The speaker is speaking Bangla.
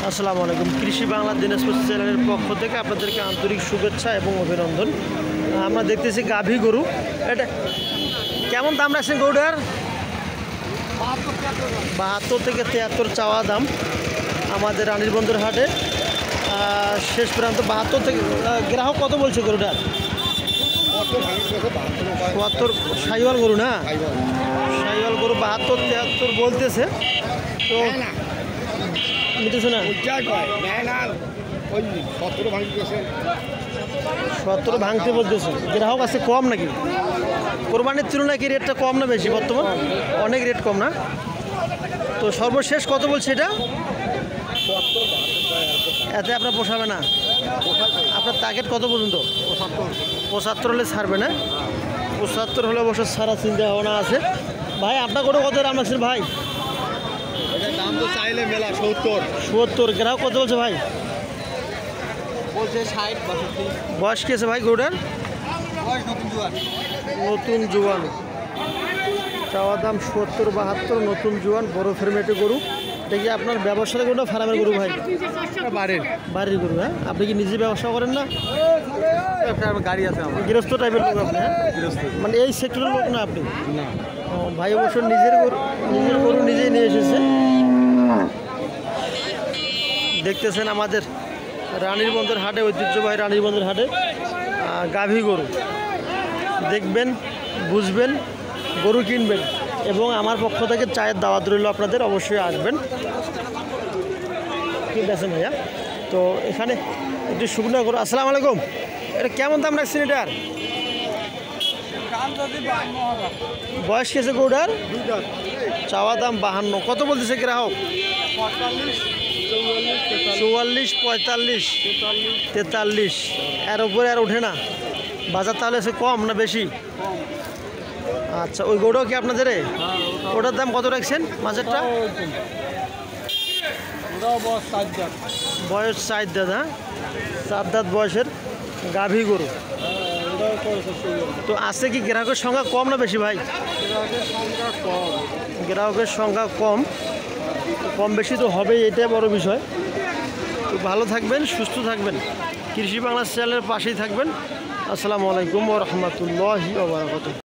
আসসালামু আলাইকুম। কৃষি বাংলা দিনাজপুর চ্যানেলের পক্ষ থেকে আপনাদেরকে আন্তরিক শুভেচ্ছা এবং অভিনন্দন। আমরা দেখতেছি গাভী গরু। এটা কেমন দাম রাখছেন গরুটার? 72 থেকে 73 চাওয়া দাম আমাদের রানীর বন্দর হাটে। শেষ প্রান্ত 72 থেকে। গ্রাহক কত বলছে গরুটার? 72। সাইওয়াল গরু না? সাইওয়াল গরু 72 73 বলতেছে। তো নিতেছে না? 17 ভাঙতে বলতেছে। গ্রাহক আছে কম নাকি? কোরবানির তুলনায় কি রেটটা কম না বেশি? বর্তমান অনেক রেট কম না? তো সর্বশেষ কত বলছে এটা? এতে আপনার পোষাবে না? আপনার টার্গেট কত পর্যন্ত? 75 হলে ছাড়বে না? 75 হলে অবশ্য ছাড়া চিন্তা ভাবনা আছে। ভাই আপনার করে কত দাম লাগছে ভাই? দাম তো চাইলে মেলা 70। গ্রাহক কত বলছে ভাই? বলছে 60 62। বয়স কি আছে ভাই গরুটার? বয়স নতুন জোয়ান। চাওয়া দাম 70 72। নতুন জোয়ান বড় ফেরমেটে গরু। এটা কি আপনার ব্যবসার গরু না ফার্মের গরু ভাই? বাড়ির গরু। হ্যাঁ, আপনি কি নিজে ব্যবসা করেন না? গাড়ি আছে আমার। গৃহস্থ টাইপের লোক আপনি? হ্যাঁ, গৃহস্থ। মানে এই সেক্টরের লোক না আপনি? না। ও ভাই অবশ্য নিজের গরু নিজেই নিয়ে এসেছে। দেখতেছেন আমাদের রানীর বন্দর হাটে, ঐতিহ্যবাহী রানীর বন্দর হাটে গাভী গরু দেখবেন, বুঝবেন, গরু কিনবেন এবং আমার পক্ষ থেকে চায়ের দাওয়াত রইল, আপনাদের অবশ্যই আসবেন। ঠিক আছে ভাইয়া। তো এখানে একটু শুকনো গরু। আসসালামু আলাইকুম। এটা কেমন দাম রাখছেন এটার? বয়স কেছে গরুটার? চাওয়া দাম 52। কত বলতেছে গ্রাহক? 44 45 43। এর উপরে আর ওঠে না বাজার? তাহলে সে কম না বেশি? আচ্ছা, ওই গরুটাও কি আপনাদের? ওটার দাম কত রাখছেন মাঝেরটা? বয়স 4 দাঁত। হ্যাঁ, 4 দাঁত বয়সের গাভী গরু। তো আছে কি গ্রাহকের সংখ্যা কম না বেশি ভাই? গ্রাহকের সংখ্যা কম। কম বেশি তো হবেই, এটাই বড় বিষয়। তো ভালো থাকবেন, সুস্থ থাকবেন, কৃষি বাংলা চ্যানেলের পাশেই থাকবেন। আসসালামু আলাইকুম ওয়া রাহমাতুল্লাহি ওয়া বারাকাতুহু।